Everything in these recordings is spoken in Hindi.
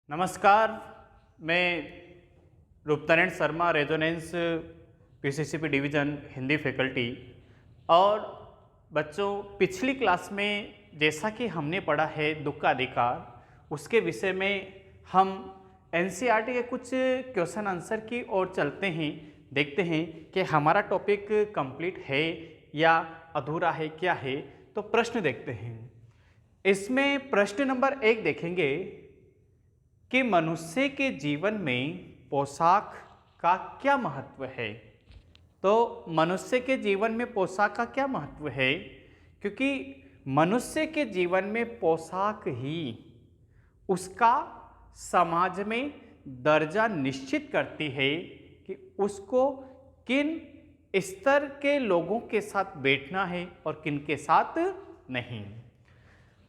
नमस्कार, मैं Ruptaran Sharma Resonance PCCP division Hindi faculty. और बच्चों, पिछली क्लास में जैसा कि हमने पढ़ा है दुख का अधिकार, उसके विषय में हम एनसीईआरटी के कुछ क्वेश्चन आंसर की ओर चलते हैं। देखते हैं कि हमारा टॉपिक कंप्लीट है या अधूरा है, क्या है। तो प्रश्न देखते हैं। इसमें प्रश्न नंबर 1 देखेंगे कि मनुष्य के जीवन में पोशाक का क्या महत्व है। तो मनुष्य के जीवन में पोशाक का क्या महत्व है, क्योंकि मनुष्य के जीवन में पोशाक ही उसका समाज में दर्जा निश्चित करती है कि उसको किन स्तर के लोगों के साथ बैठना है और किन के साथ नहीं।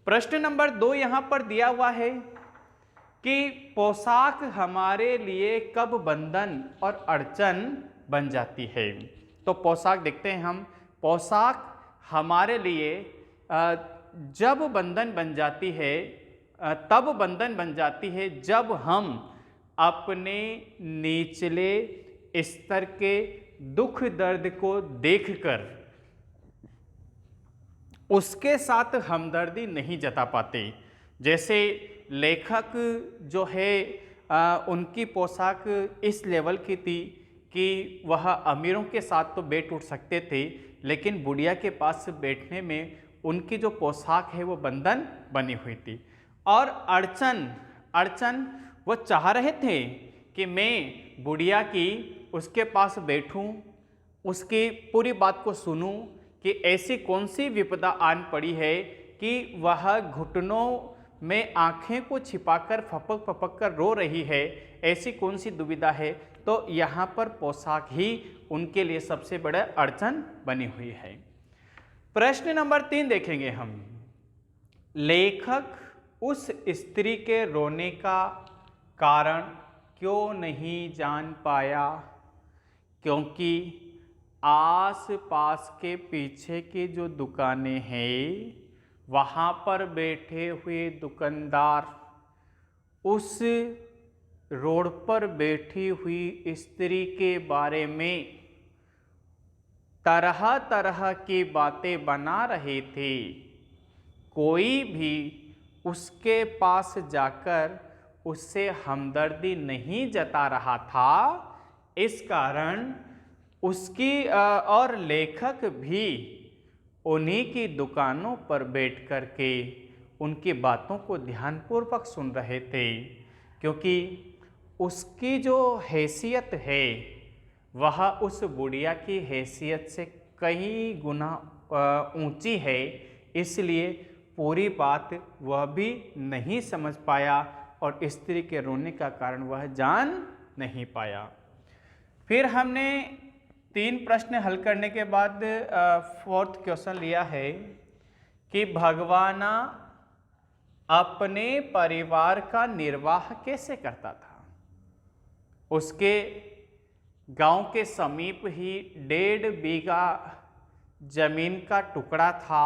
प्रश्न नंबर 2 यहाँ पर दिया हुआ है कि पोशाक हमारे लिए कब बंधन और अड़चन बन जाती है। तो पोशाक देखते हैं हम। पोशाक हमारे लिए जब बंधन बन जाती है, तब बंधन बन जाती है जब हम अपने निचले स्तर के दुख दर्द को देखकर उसके साथ हमदर्दी नहीं जता पाते। जैसे लेखक जो है उनकी पोशाक इस लेवल की थी कि वह अमीरों के साथ तो बैठ उठ सकते थे, लेकिन बुढ़िया के पास बैठने में उनकी जो पोशाक है वो बंधन बनी हुई थी। और अड़चन वो चाह रहे थे कि मैं बुढ़िया की उसके पास बैठूं, उसकी पूरी बात को सुनूं कि ऐसी कौन सी विपदा आन पड़ी है कि वह घुटनों में आंखें को छिपाकर फपक फपक कर रो रही है। ऐसी कौन सी दुविधा है। तो यहाँ पर पोशाक ही उनके लिए सबसे बड़ा अड़चन बनी हुई है। प्रश्न नंबर 3 देखेंगे हम। लेखक उस स्त्री के रोने का कारण क्यों नहीं जान पाया, क्योंकि आस पास के पीछे की जो दुकानें हैं वहाँ पर बैठे हुए दुकानदार उस रोड पर बैठी हुई स्त्री के बारे में तरह तरह की बातें बना रहे थे। कोई भी उसके पास जाकर उससे हमदर्दी नहीं जता रहा था। इस कारण उसकी और लेखक भी उन्हीं की दुकानों पर बैठ कर के उनकी बातों को ध्यानपूर्वक सुन रहे थे, क्योंकि उसकी जो हैसियत है वह उस बुढ़िया की हैसियत से कई गुना ऊंची है। इसलिए पूरी बात वह भी नहीं समझ पाया और स्त्री के रोने का कारण वह जान नहीं पाया। फिर हमने 3 प्रश्न हल करने के बाद 4th क्वेश्चन लिया है कि भगवान अपने परिवार का निर्वाह कैसे करता था। उसके गांव के समीप ही 1.5 बीघा जमीन का टुकड़ा था।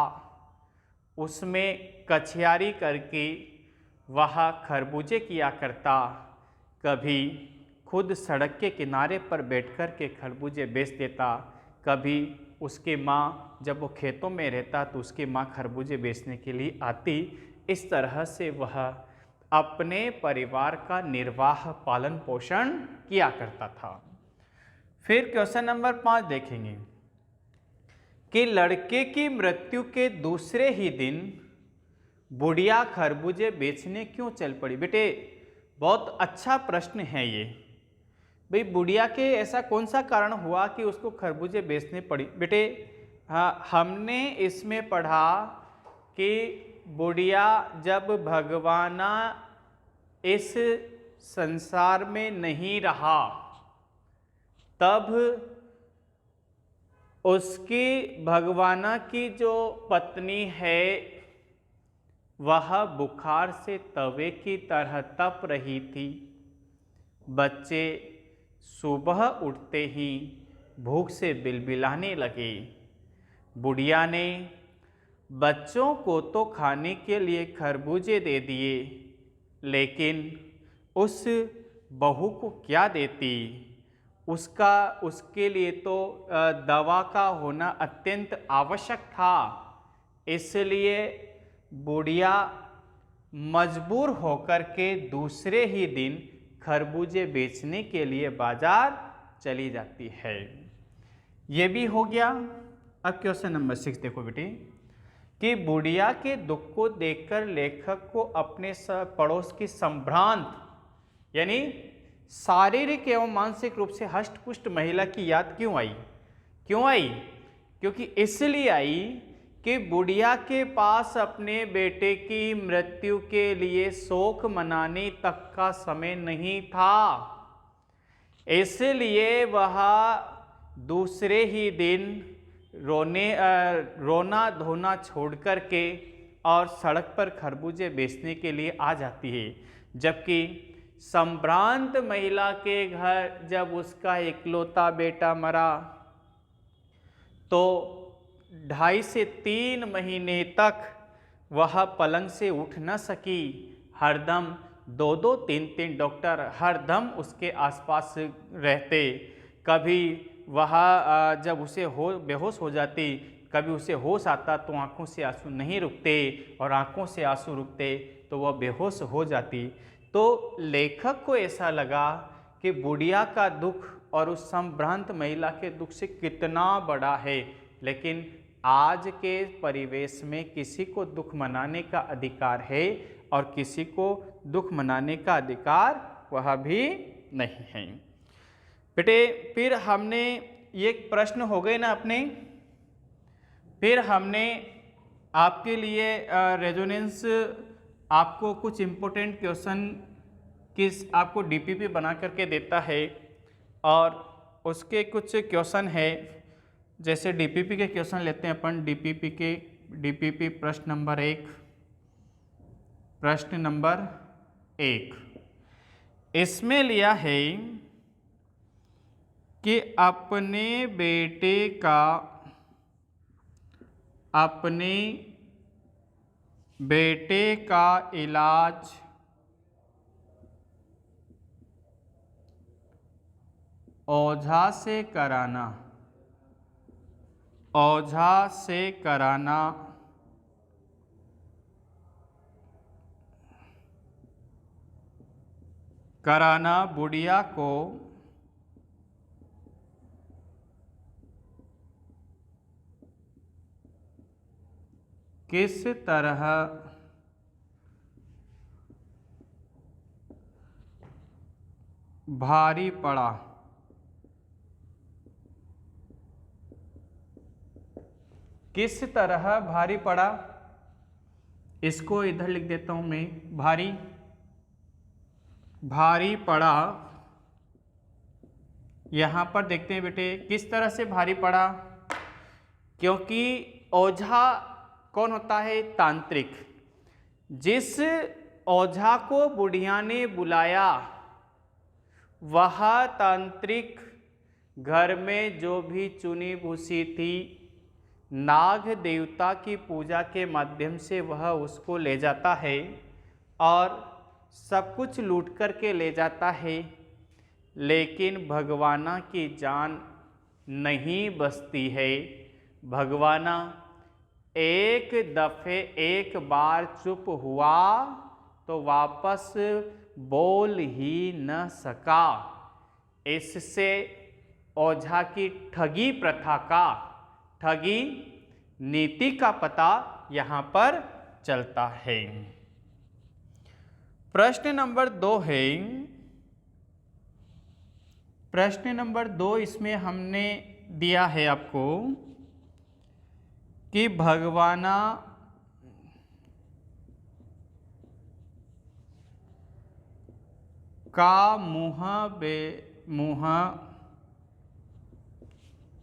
उसमें कछियारी करके वह खरबूजे किया करता। कभी खुद सड़क के किनारे पर बैठकर के खरबूजे बेच देता। कभी उसकी माँ, जब वो खेतों में रहता तो उसकी माँ खरबूजे बेचने के लिए आती। इस तरह से वह अपने परिवार का निर्वाह पालन पोषण किया करता था। फिर क्वेश्चन नंबर 5 देखेंगे कि लड़के की मृत्यु के दूसरे ही दिन बुढ़िया खरबूजे बेचने क्यों चल पड़ी। बेटे, बहुत अच्छा प्रश्न है ये। भाई, बुढ़िया के ऐसा कौन सा कारण हुआ कि उसको खरबूजे बेचने पड़ी। बेटे, हाँ, हमने इसमें पढ़ा कि बुढ़िया जब भगवान इस संसार में नहीं रहा तब उसकी भगवान की जो पत्नी है वह बुखार से तवे की तरह तप रही थी। बच्चे सुबह उठते ही भूख से बिलबिलाने लगे। बुढ़िया ने बच्चों को तो खाने के लिए खरबूजे दे दिए, लेकिन उस बहू को क्या देती, उसके लिए तो दवा का होना अत्यंत आवश्यक था। इसलिए बुढ़िया मजबूर होकर के दूसरे ही दिन खरबूजे बेचने के लिए बाजार चली जाती है। ये भी हो गया। अब क्वेश्चन नंबर 6 देखो बेटे कि बुढ़िया के दुख को देखकर लेखक को अपने पड़ोस की संभ्रांत यानी शारीरिक एवं मानसिक रूप से हष्ट-पुष्ट महिला की याद क्यों आई? क्यों आई? क्योंकि इसलिए आई कि बुढ़िया के पास अपने बेटे की मृत्यु के लिए शोक मनाने तक का समय नहीं था। इसलिए वह दूसरे ही दिन रोना धोना छोड़ कर के और सड़क पर खरबूजे बेचने के लिए आ जाती है। जबकि संभ्रांत महिला के घर जब उसका इकलौता बेटा मरा तो 2.5 से 3 महीने तक वह पलंग से उठ न सकी। हरदम 2-2, 3-3 डॉक्टर हरदम उसके आसपास रहते। कभी वह जब उसे बेहोश हो जाती, कभी उसे होश आता तो आंखों से आंसू नहीं रुकते और आंखों से आंसू रुकते तो वह बेहोश हो जाती। तो लेखक को ऐसा लगा कि बुढ़िया का दुख और उस संभ्रांत महिला के दुख से कितना बड़ा है, लेकिन आज के परिवेश में किसी को दुख मनाने का अधिकार है और किसी को दुख मनाने का अधिकार वह भी नहीं है। बेटे फिर हमने ये प्रश्न हो गए ना अपने, फिर हमने आपके लिए रेजोनेंस आपको कुछ इम्पोर्टेंट क्वेश्चन आपको डीपीपी बना करके देता है और उसके कुछ क्वेश्चन है। जैसे डीपीपी के क्वेश्चन लेते हैं अपन। डीपीपी प्रश्न नंबर 1 इसमें लिया है कि अपने बेटे का इलाज ओझा से कराना बुढ़िया को किस तरह भारी पड़ा। किस तरह भारी पड़ा, इसको इधर लिख देता हूं मैं। भारी पड़ा। यहां पर देखते हैं बेटे किस तरह से भारी पड़ा, क्योंकि ओझा कौन होता है? तांत्रिक। जिस ओझा को बुढ़िया ने बुलाया वह तांत्रिक घर में जो भी चुनी भूसी थी, नाग देवता की पूजा के माध्यम से वह उसको ले जाता है और सब कुछ लूट कर के ले जाता है, लेकिन भगवाना की जान नहीं बचती है। भगवाना एक बार चुप हुआ तो वापस बोल ही न सका। इससे ओझा की ठगी नीति का पता यहाँ पर चलता है। प्रश्न नंबर 2 है। प्रश्न नंबर 2 इसमें हमने दिया है आपको कि भगवाना का मुँह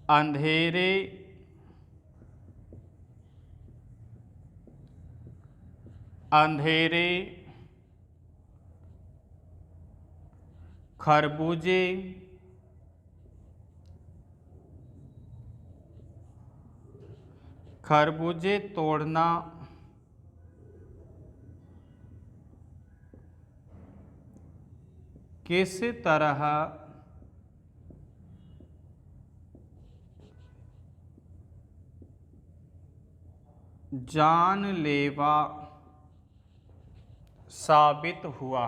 अंधेरे खरबूजे तोड़ना किस तरह जानलेवा साबित हुआ।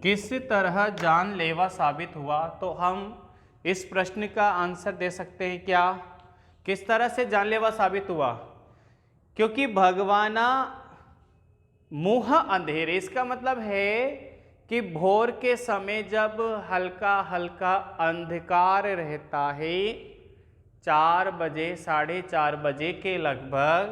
किस तरह जानलेवा साबित हुआ, तो हम इस प्रश्न का आंसर दे सकते हैं क्या, किस तरह से जानलेवा साबित हुआ, क्योंकि भगवाना मुँह अंधेरे, इसका मतलब है कि भोर के समय जब हल्का हल्का अंधकार रहता है, 4 बजे 4:30 बजे के लगभग,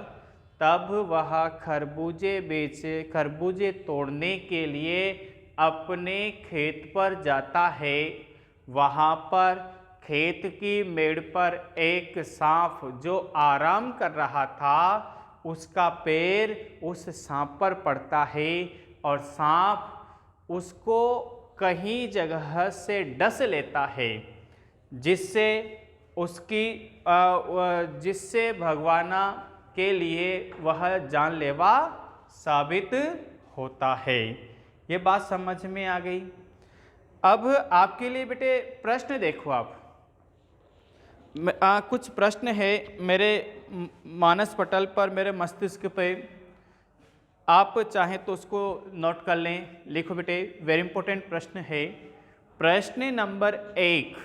तब वह खरबूजे तोड़ने के लिए अपने खेत पर जाता है। वहाँ पर खेत की मेड़ पर एक सांप जो आराम कर रहा था, उसका पैर उस सांप पर पड़ता है और सांप उसको कहीं जगह से डस लेता है, जिससे भगवाना के लिए वह जानलेवा साबित होता है। ये बात समझ में आ गई। अब आपके लिए बेटे प्रश्न देखो आप, कुछ प्रश्न है मेरे मानस पटल पर, मेरे मस्तिष्क पे, आप चाहें तो उसको नोट कर लें, लिखो बेटे, वेरी इंपॉर्टेंट प्रश्न है। प्रश्न नंबर 1,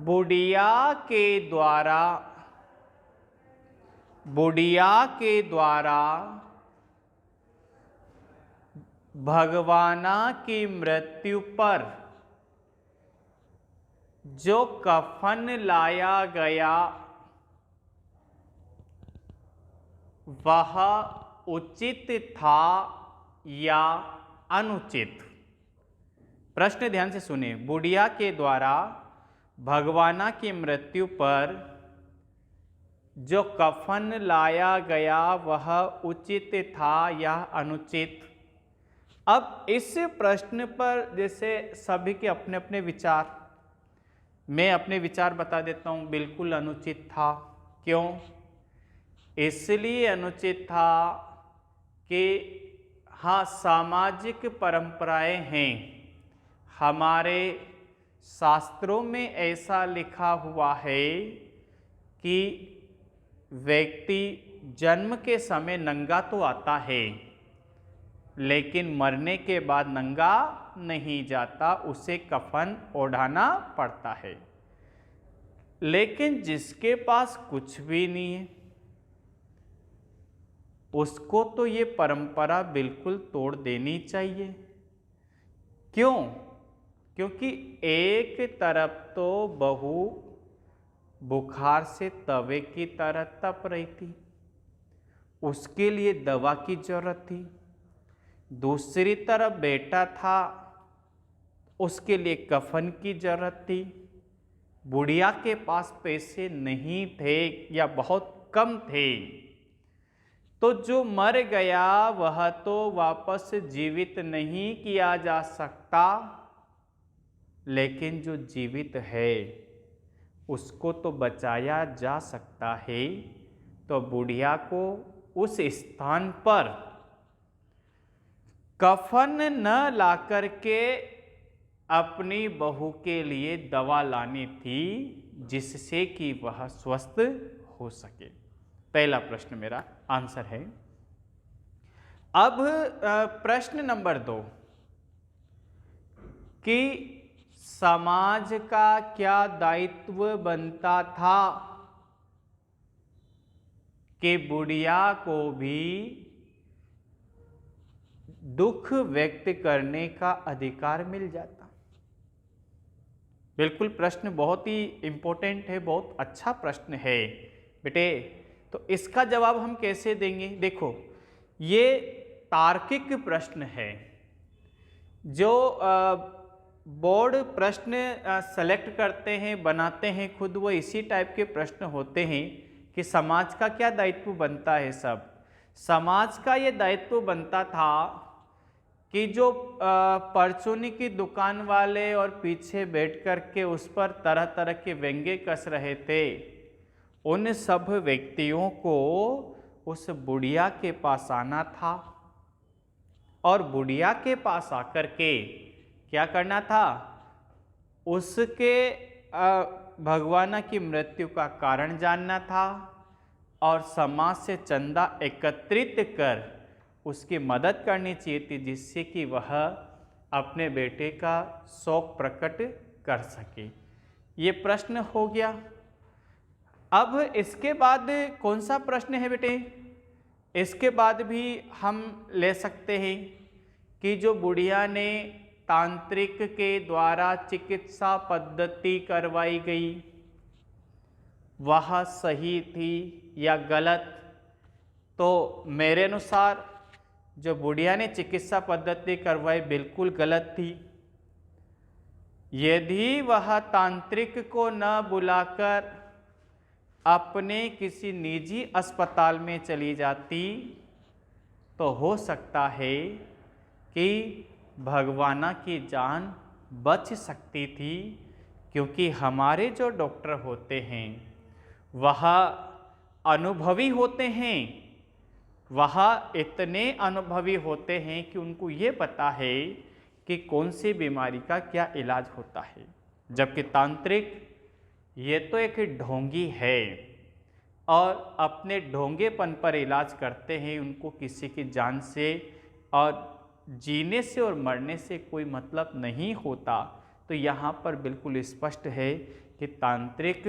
बुढ़िया के द्वारा भगवाना की मृत्यु पर जो कफन लाया गया वह उचित था या अनुचित। प्रश्न ध्यान से सुने। बुढ़िया के द्वारा भगवाना की मृत्यु पर जो कफन लाया गया वह उचित था या अनुचित। अब इस प्रश्न पर जैसे सभी के अपने अपने विचार, मैं अपने विचार बता देता हूँ। बिल्कुल अनुचित था। क्यों? इसलिए अनुचित था कि हाँ, सामाजिक परंपराएं हैं, हमारे शास्त्रों में ऐसा लिखा हुआ है कि व्यक्ति जन्म के समय नंगा तो आता है, लेकिन मरने के बाद नंगा नहीं जाता, उसे कफन ओढ़ाना पड़ता है। लेकिन जिसके पास कुछ भी नहीं है, उसको तो ये परंपरा बिल्कुल तोड़ देनी चाहिए। क्यों? क्योंकि एक तरफ तो बहू बुखार से तवे की तरह तप रही थी, उसके लिए दवा की जरूरत थी। दूसरी तरफ बेटा था, उसके लिए कफन की जरूरत थी। बुढ़िया के पास पैसे नहीं थे या बहुत कम थे, तो जो मर गया वह तो वापस जीवित नहीं किया जा सकता, लेकिन जो जीवित है उसको तो बचाया जा सकता है। तो बुढ़िया को उस स्थान पर कफन न लाकर के अपनी बहू के लिए दवा लानी थी, जिससे कि वह स्वस्थ हो सके। पहला प्रश्न मेरा आंसर है। अब प्रश्न नंबर 2 कि समाज का क्या दायित्व बनता था कि बुढ़िया को भी दुख व्यक्त करने का अधिकार मिल जाता। बिल्कुल, प्रश्न बहुत ही इंपॉर्टेंट है, बहुत अच्छा प्रश्न है बेटे। तो इसका जवाब हम कैसे देंगे? देखो, ये तार्किक प्रश्न है। जो बोर्ड प्रश्न सेलेक्ट करते हैं, बनाते हैं खुद, वो इसी टाइप के प्रश्न होते हैं कि समाज का क्या दायित्व बनता है। सब समाज का ये दायित्व बनता था कि जो परचूनी की दुकान वाले और पीछे बैठ कर के उस पर तरह तरह के व्यंग्य कस रहे थे, उन सब व्यक्तियों को उस बुढ़िया के पास आना था और बुढ़िया के पास आकर के क्या करना था, उसके भगवाना की मृत्यु का कारण जानना था और समाज से चंदा एकत्रित कर उसकी मदद करनी चाहिए थी, जिससे कि वह अपने बेटे का शोक प्रकट कर सके। ये प्रश्न हो गया। अब इसके बाद कौन सा प्रश्न है बेटे, इसके बाद भी हम ले सकते हैं कि जो बुढ़िया ने तांत्रिक के द्वारा चिकित्सा पद्धति करवाई गई वह सही थी या गलत। तो मेरे अनुसार जो बुढ़िया ने चिकित्सा पद्धति करवाई बिल्कुल गलत थी। यदि वह तांत्रिक को न बुलाकर अपने किसी निजी अस्पताल में चली जाती तो हो सकता है कि भगवाना की जान बच सकती थी, क्योंकि हमारे जो डॉक्टर होते हैं वह अनुभवी होते हैं, वह इतने अनुभवी होते हैं कि उनको ये पता है कि कौन सी बीमारी का क्या इलाज होता है। जबकि तांत्रिक ये तो एक ढोंगी है और अपने ढोंगेपन पर इलाज करते हैं, उनको किसी की जान से और जीने से और मरने से कोई मतलब नहीं होता। तो यहाँ पर बिल्कुल स्पष्ट है कि तांत्रिक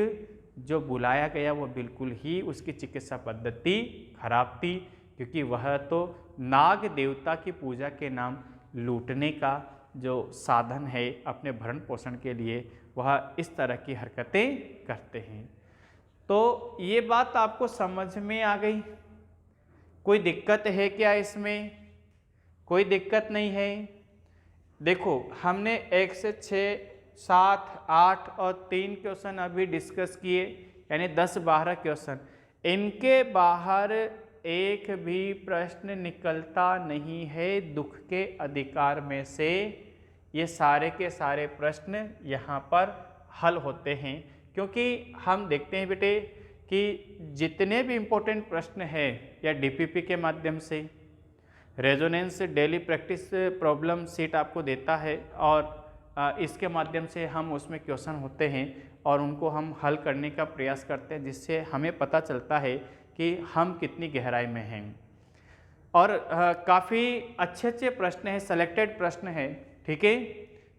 जो बुलाया गया वो बिल्कुल ही उसकी चिकित्सा पद्धति खराब थी, क्योंकि वह तो नाग देवता की पूजा के नाम लूटने का जो साधन है अपने भरण पोषण के लिए, वह इस तरह की हरकतें करते हैं। तो ये बात आपको समझ में आ गई? कोई दिक्कत है क्या इसमें? कोई दिक्कत नहीं है। देखो हमने 1 से 6, 7, 8 और 3 क्वेश्चन अभी डिस्कस किए, यानी 10-12 क्वेश्चन। इनके बाहर एक भी प्रश्न निकलता नहीं है दुख के अधिकार में से। ये सारे के सारे प्रश्न यहाँ पर हल होते हैं, क्योंकि हम देखते हैं बेटे कि जितने भी इम्पोर्टेंट प्रश्न हैं या डीपीपी के माध्यम से resonance daily practice problem seat आपको देता है और इसके माध्यम से हम उसमें क्वेश्चन होते हैं और उनको हम हल करने का प्रयास करते हैं, जिससे हमें पता चलता है कि हम कितनी गहराई में हैं। और काफ़ी अच्छे प्रश्न हैं, सेलेक्टेड प्रश्न हैं, ठीक है।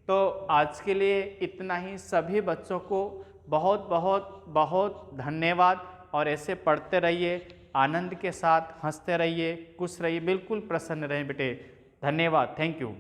तो आज के लिए इतना ही। सभी बच्चों को बहुत बहुत बहुत धन्यवाद और ऐसे पढ़ते रहिए, आनंद के साथ हंसते रहिए, खुश रहिए, बिल्कुल प्रसन्न रहें बेटे। धन्यवाद, थैंक यू।